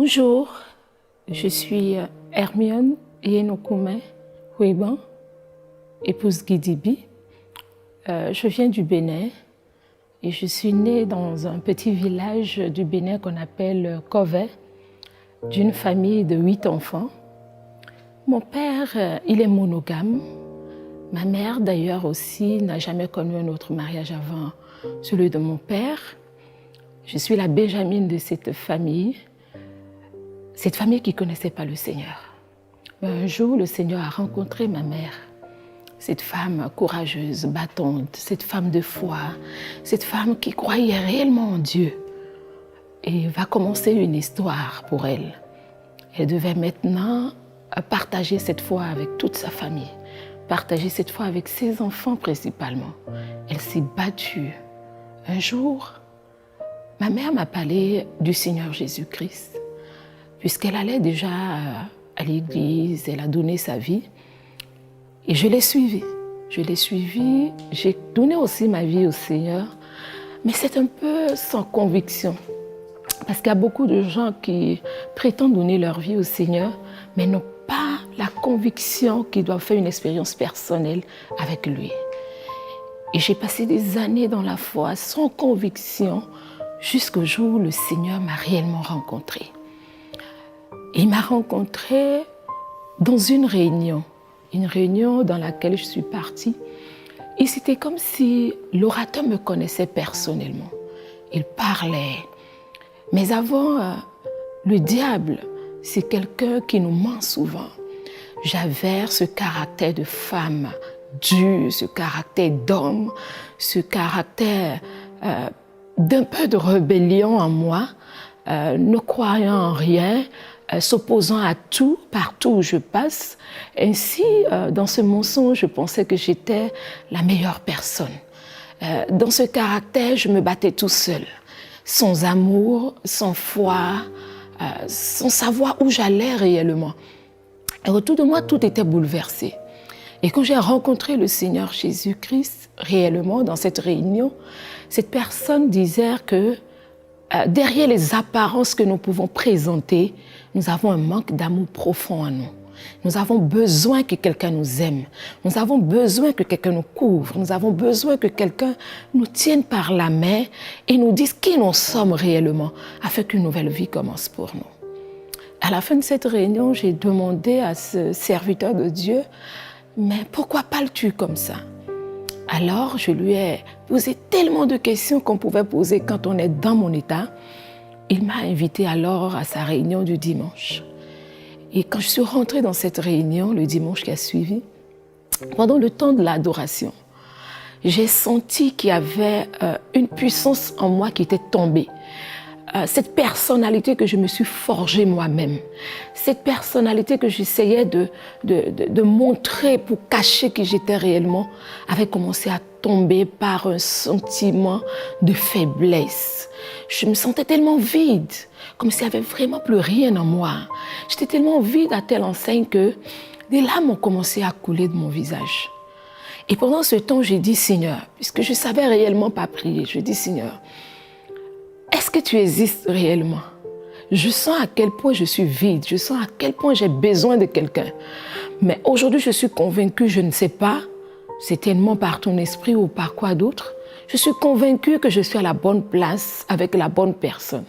Bonjour, je suis Hermione Yenokume Huiban, épouse Gidibi. Je viens du Bénin et je suis née dans un petit village du Bénin qu'on appelle Kovey, d'une famille de 8 enfants. Mon père, il est monogame. Ma mère, d'ailleurs, aussi, n'a jamais connu un autre mariage avant celui de mon père. Je suis la Benjamine de cette famille qui ne connaissait pas le Seigneur. Mais un jour, le Seigneur a rencontré ma mère, cette femme courageuse, battante, cette femme de foi, cette femme qui croyait réellement en Dieu. Et va commencer une histoire pour elle. Elle devait maintenant partager cette foi avec toute sa famille, partager cette foi avec ses enfants principalement. Elle s'est battue. Un jour, ma mère m'a parlé du Seigneur Jésus-Christ, puisqu'elle allait déjà à l'église, elle a donné sa vie. Et je l'ai suivie. J'ai donné aussi ma vie au Seigneur, mais c'est un peu sans conviction. Parce qu'il y a beaucoup de gens qui prétendent donner leur vie au Seigneur, mais n'ont pas la conviction qu'ils doivent faire une expérience personnelle avec lui. Et j'ai passé des années dans la foi sans conviction jusqu'au jour où le Seigneur m'a réellement rencontrée. Il m'a rencontrée dans une réunion dans laquelle je suis partie. Et c'était comme si l'orateur me connaissait personnellement. Il parlait. Mais avant, le diable, c'est quelqu'un qui nous ment souvent. J'avais ce caractère de femme dur, ce caractère d'homme, ce caractère d'un peu de rébellion en moi, ne croyant en rien, s'opposant à tout, partout où je passe. Ainsi, dans ce mensonge, je pensais que j'étais la meilleure personne. Dans ce caractère, je me battais tout seul, sans amour, sans foi, sans savoir où j'allais réellement. Et autour de moi, tout était bouleversé. Et quand j'ai rencontré le Seigneur Jésus-Christ, réellement, dans cette réunion, cette personne disait que derrière les apparences que nous pouvons présenter, nous avons un manque d'amour profond en nous. Nous avons besoin que quelqu'un nous aime. Nous avons besoin que quelqu'un nous couvre. Nous avons besoin que quelqu'un nous tienne par la main et nous dise qui nous sommes réellement, afin qu'une nouvelle vie commence pour nous. À la fin de cette réunion, j'ai demandé à ce serviteur de Dieu, mais pourquoi parles-tu comme ça? Alors, je lui ai posé tellement de questions qu'on pouvait poser quand on est dans mon état. Il m'a invité alors à sa réunion du dimanche. Et quand je suis rentrée dans cette réunion, le dimanche qui a suivi, pendant le temps de l'adoration, j'ai senti qu'il y avait une puissance en moi qui était tombée. Cette personnalité que je me suis forgée moi-même, cette personnalité que j'essayais de montrer pour cacher qui j'étais réellement, avait commencé à tomber par un sentiment de faiblesse. Je me sentais tellement vide, comme s'il n'y avait vraiment plus rien en moi. J'étais tellement vide à telle enseigne que des larmes ont commencé à couler de mon visage. Et pendant ce temps, j'ai dit, Seigneur, puisque je ne savais réellement pas prier, je dis, Seigneur, est-ce que tu existes réellement? Je sens à quel point je suis vide, je sens à quel point j'ai besoin de quelqu'un. Mais aujourd'hui, je suis convaincue, je ne sais pas, c'est tellement par ton esprit ou par quoi d'autre. Je suis convaincue que je suis à la bonne place avec la bonne personne.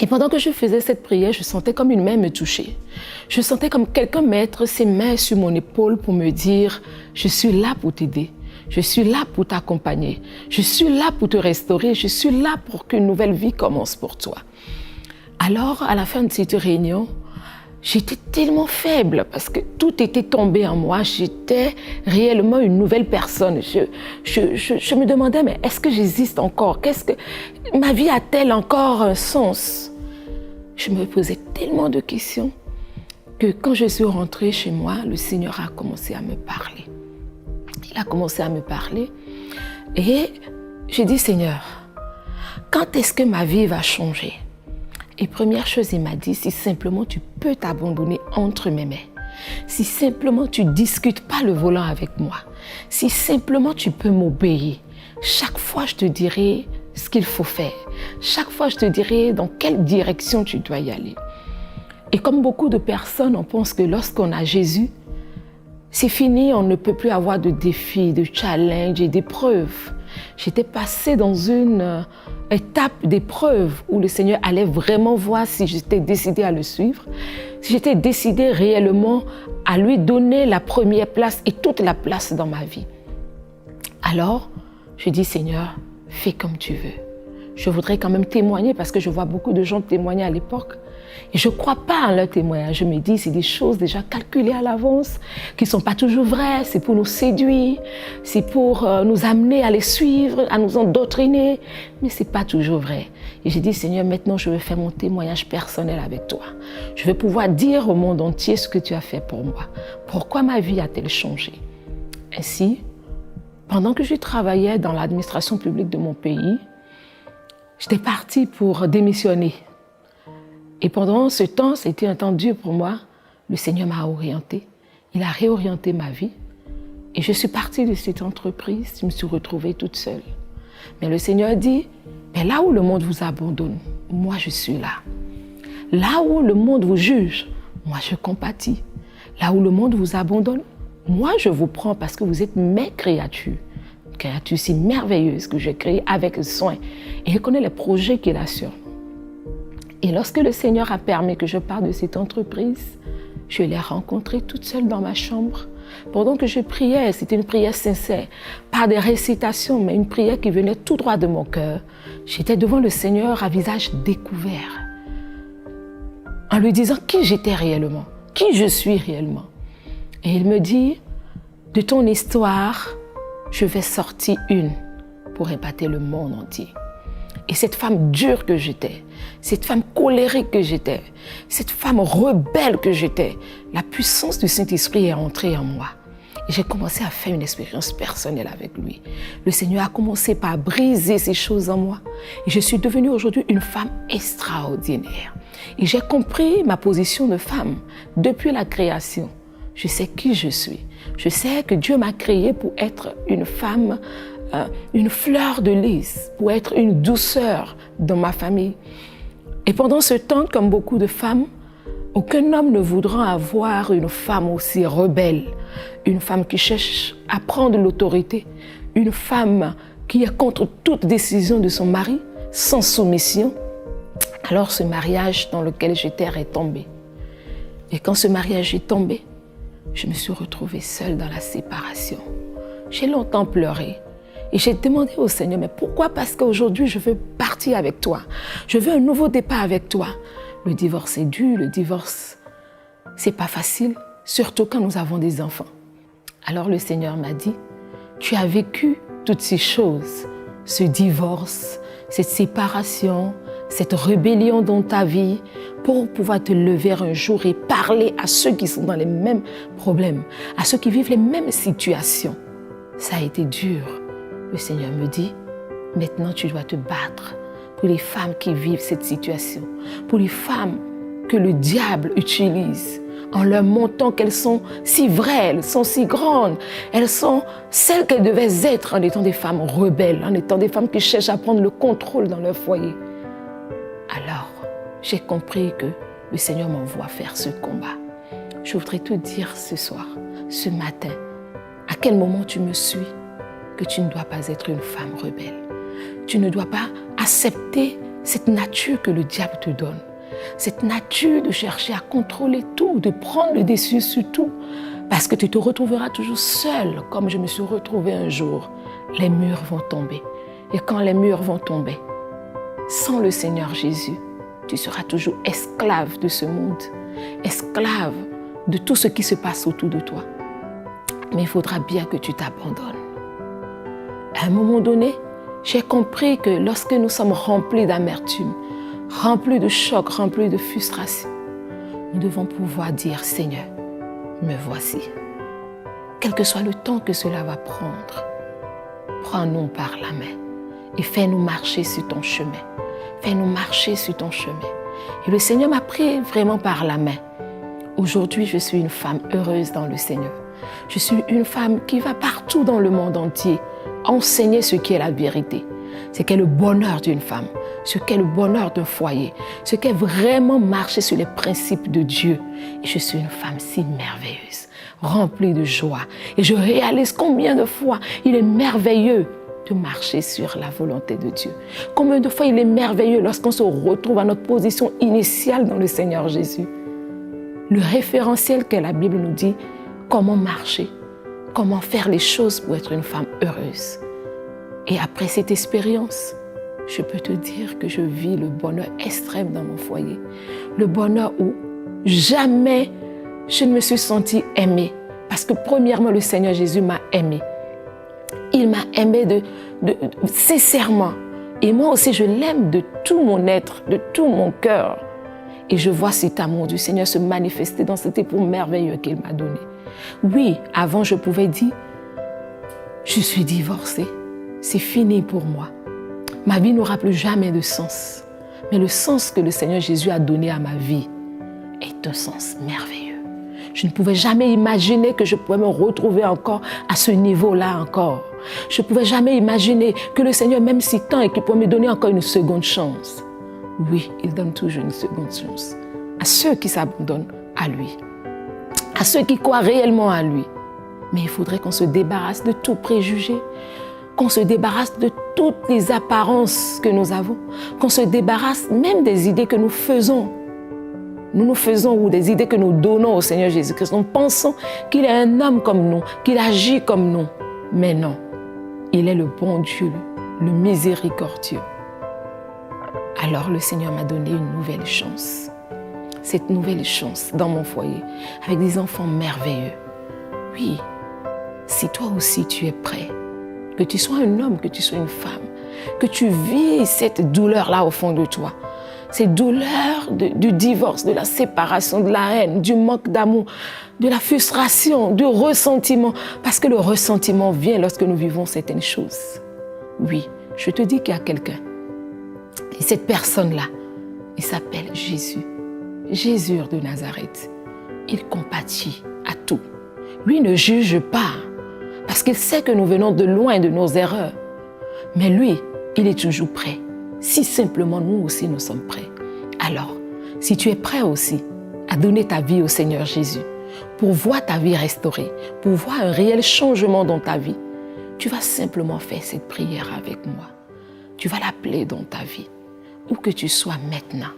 Et pendant que je faisais cette prière, je sentais comme une main me toucher. Je sentais comme quelqu'un mettre ses mains sur mon épaule pour me dire « Je suis là pour t'aider. Je suis là pour t'accompagner. Je suis là pour te restaurer. Je suis là pour qu'une nouvelle vie commence pour toi. » Alors, à la fin de cette réunion, j'étais tellement faible parce que tout était tombé en moi. J'étais réellement une nouvelle personne. Je me demandais, mais est-ce que j'existe encore? Ma vie a-t-elle encore un sens? Je me posais tellement de questions que quand je suis rentrée chez moi, le Seigneur a commencé à me parler. Il a commencé à me parler et j'ai dit, Seigneur, quand est-ce que ma vie va changer? Et première chose, il m'a dit, si simplement tu peux t'abandonner entre mes mains, si simplement tu ne discutes pas le volant avec moi, si simplement tu peux m'obéir, chaque fois je te dirai ce qu'il faut faire. Chaque fois, je te dirai dans quelle direction tu dois y aller. Et comme beaucoup de personnes, on pense que lorsqu'on a Jésus, c'est fini, on ne peut plus avoir de défis, de challenges et d'épreuves. J'étais passée dans une étape d'épreuve où le Seigneur allait vraiment voir si j'étais décidée à le suivre, si j'étais décidée réellement à lui donner la première place et toute la place dans ma vie. Alors, je dis, Seigneur, fais comme tu veux. Je voudrais quand même témoigner parce que je vois beaucoup de gens témoigner à l'époque. Et je ne crois pas en leur témoignage. Je me dis, c'est des choses déjà calculées à l'avance, qui ne sont pas toujours vraies. C'est pour nous séduire, c'est pour nous amener à les suivre, à nous endoctriner. Mais ce n'est pas toujours vrai. Et j'ai dit, Seigneur, maintenant je veux faire mon témoignage personnel avec toi. Je veux pouvoir dire au monde entier ce que tu as fait pour moi. Pourquoi ma vie a-t-elle changé? Ainsi, pendant que je travaillais dans l'administration publique de mon pays, j'étais partie pour démissionner. Et pendant ce temps, c'était un temps dur pour moi. Le Seigneur m'a orientée. Il a réorienté ma vie. Et je suis partie de cette entreprise. Je me suis retrouvée toute seule. Mais le Seigneur dit, mais là où le monde vous abandonne, moi je suis là. Là où le monde vous juge, moi je compatis. Là où le monde vous abandonne, moi je vous prends parce que vous êtes mes créatures. Créatures si merveilleuses que j'ai créées avec soin. Et je connais les projets qu'il a sur moi. Et lorsque le Seigneur a permis que je parte de cette entreprise, je l'ai rencontrée toute seule dans ma chambre. Pendant que je priais, c'était une prière sincère, pas des récitations, mais une prière qui venait tout droit de mon cœur. J'étais devant le Seigneur à visage découvert, en lui disant qui j'étais réellement, qui je suis réellement. Et il me dit, de ton histoire, je vais sortir une pour épater le monde entier. Et cette femme dure que j'étais, cette femme colérique que j'étais, cette femme rebelle que j'étais, la puissance du Saint-Esprit est entrée en moi. Et j'ai commencé à faire une expérience personnelle avec lui. Le Seigneur a commencé par briser ces choses en moi. Et je suis devenue aujourd'hui une femme extraordinaire. Et j'ai compris ma position de femme depuis la création. Je sais qui je suis. Je sais que Dieu m'a créée pour être une femme, une fleur de lys, pour être une douceur dans ma famille. Et pendant ce temps, comme beaucoup de femmes, aucun homme ne voudra avoir une femme aussi rebelle, une femme qui cherche à prendre l'autorité, une femme qui est contre toute décision de son mari, sans soumission. Alors ce mariage dans lequel j'étais est tombé. Et quand ce mariage est tombé, je me suis retrouvée seule dans la séparation. J'ai longtemps pleuré. Et j'ai demandé au Seigneur, mais pourquoi? Parce qu'aujourd'hui, je veux partir avec toi. Je veux un nouveau départ avec toi. Le divorce est dur, le divorce, c'est pas facile, surtout quand nous avons des enfants. Alors le Seigneur m'a dit, tu as vécu toutes ces choses, ce divorce, cette séparation, cette rébellion dans ta vie, pour pouvoir te lever un jour et parler à ceux qui sont dans les mêmes problèmes, à ceux qui vivent les mêmes situations. Ça a été dur. Le Seigneur me dit, maintenant tu dois te battre pour les femmes qui vivent cette situation, pour les femmes que le diable utilise en leur montrant qu'elles sont si vraies, elles sont si grandes, elles sont celles qu'elles devaient être en étant des femmes rebelles, en étant des femmes qui cherchent à prendre le contrôle dans leur foyer. Alors, j'ai compris que le Seigneur m'envoie faire ce combat. Je voudrais te dire ce soir, ce matin, à quel moment tu me suis, que tu ne dois pas être une femme rebelle. Tu ne dois pas accepter cette nature que le diable te donne. Cette nature de chercher à contrôler tout, de prendre le dessus sur tout. Parce que tu te retrouveras toujours seule, comme je me suis retrouvée un jour. Les murs vont tomber. Et quand les murs vont tomber, sans le Seigneur Jésus, tu seras toujours esclave de ce monde. Esclave de tout ce qui se passe autour de toi. Mais il faudra bien que tu t'abandonnes. À un moment donné, j'ai compris que lorsque nous sommes remplis d'amertume, remplis de choc, remplis de frustration, nous devons pouvoir dire, Seigneur, me voici. Quel que soit le temps que cela va prendre, prends-nous par la main et fais-nous marcher sur ton chemin. Fais-nous marcher sur ton chemin. Et le Seigneur m'a pris vraiment par la main. Aujourd'hui, je suis une femme heureuse dans le Seigneur. Je suis une femme qui va partout dans le monde entier enseigner ce qui est la vérité. ce qu'est le bonheur d'une femme, ce qu'est le bonheur d'un foyer, ce qu'est vraiment marcher sur les principes de Dieu. Et je suis une femme si merveilleuse, remplie de joie. Et je réalise combien de fois il est merveilleux de marcher sur la volonté de Dieu. Combien de fois il est merveilleux lorsqu'on se retrouve à notre position initiale dans le Seigneur Jésus. Le référentiel que la Bible nous dit, comment marcher, comment faire les choses pour être une femme heureuse. Et après cette expérience, je peux te dire que je vis le bonheur extrême dans mon foyer. Le bonheur où jamais je ne me suis sentie aimée. Parce que premièrement, le Seigneur Jésus m'a aimée. Il m'a aimée sincèrement. Et moi aussi, je l'aime de tout mon être, de tout mon cœur. Et je vois cet amour du Seigneur se manifester dans cet époux merveilleux qu'il m'a donné. Oui, avant, je pouvais dire, je suis divorcée. C'est fini pour moi. Ma vie n'aura plus jamais de sens. Mais le sens que le Seigneur Jésus a donné à ma vie est un sens merveilleux. Je ne pouvais jamais imaginer que je pouvais me retrouver encore à ce niveau-là encore. Je ne pouvais jamais imaginer que le Seigneur m'aime si tant et qu'il pourrait me donner encore une seconde chance. Oui, il donne toujours une seconde chance à ceux qui s'abandonnent à lui, à ceux qui croient réellement à lui. Mais il faudrait qu'on se débarrasse de tout préjugé, qu'on se débarrasse de toutes les apparences que nous avons, qu'on se débarrasse même des idées que nous faisons. Nous faisons ou des idées que nous donnons au Seigneur Jésus-Christ. Nous pensons qu'il est un homme comme nous, qu'il agit comme nous. Mais non, il est le bon Dieu, le miséricordieux. Alors le Seigneur m'a donné une nouvelle chance. Cette nouvelle chance dans mon foyer, avec des enfants merveilleux. Oui, si toi aussi tu es prêt, que tu sois un homme, que tu sois une femme, que tu vis cette douleur-là au fond de toi, cette douleur du divorce, de la séparation, de la haine, du manque d'amour, de la frustration, du ressentiment, parce que le ressentiment vient lorsque nous vivons certaines choses. Oui, je te dis qu'il y a quelqu'un, et cette personne-là, il s'appelle Jésus, Jésus de Nazareth. Il compatit à tout. Lui ne juge pas, parce qu'il sait que nous venons de loin de nos erreurs. Mais lui, il est toujours prêt. Si simplement nous aussi nous sommes prêts. Alors, si tu es prêt aussi à donner ta vie au Seigneur Jésus, pour voir ta vie restaurée, pour voir un réel changement dans ta vie, tu vas simplement faire cette prière avec moi. Tu vas l'appeler dans ta vie, où que tu sois maintenant.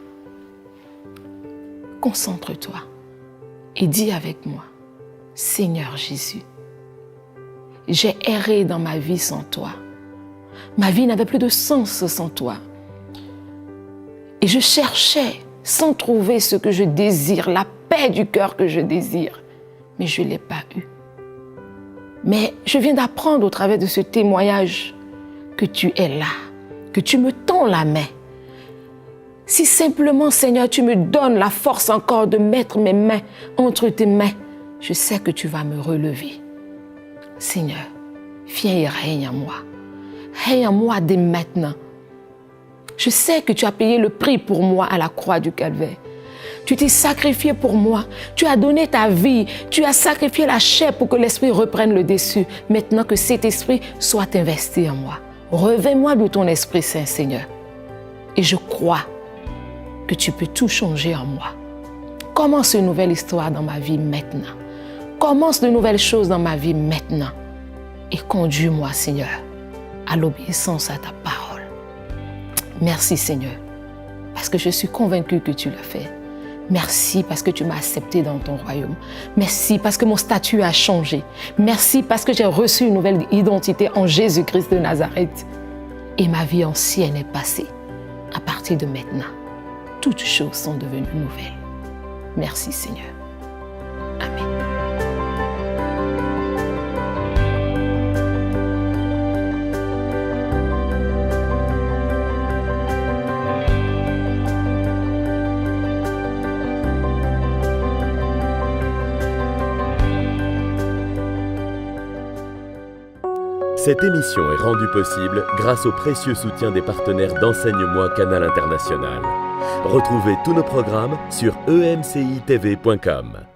Concentre-toi et dis avec moi, Seigneur Jésus, j'ai erré dans ma vie sans toi. Ma vie n'avait plus de sens sans toi. Et je cherchais sans trouver ce que je désire, la paix du cœur que je désire. Mais je ne l'ai pas eue. Mais je viens d'apprendre au travers de ce témoignage que tu es là, que tu me tends la main. Si simplement, Seigneur, tu me donnes la force encore de mettre mes mains entre tes mains, je sais que tu vas me relever. Seigneur, viens et règne en moi. Règne en moi dès maintenant. Je sais que tu as payé le prix pour moi à la croix du Calvaire. Tu t'es sacrifié pour moi. Tu as donné ta vie. Tu as sacrifié la chair pour que l'esprit reprenne le dessus. Maintenant que cet esprit soit investi en moi. Revêt-moi de ton Esprit Saint, Seigneur. Et je crois que tu peux tout changer en moi. Commence une nouvelle histoire dans ma vie maintenant. Commence de nouvelles choses dans ma vie maintenant. Et conduis-moi, Seigneur, à l'obéissance à ta parole. Merci, Seigneur, parce que je suis convaincue que tu l'as fait. Merci parce que tu m'as accepté dans ton royaume. Merci parce que mon statut a changé. Merci parce que j'ai reçu une nouvelle identité en Jésus-Christ de Nazareth. Et ma vie ancienne est passée. À partir de maintenant, toutes choses sont devenues nouvelles. Merci, Seigneur. Amen. Cette émission est rendue possible grâce au précieux soutien des partenaires d'Enseigne-moi Canal International. Retrouvez tous nos programmes sur emcitv.com.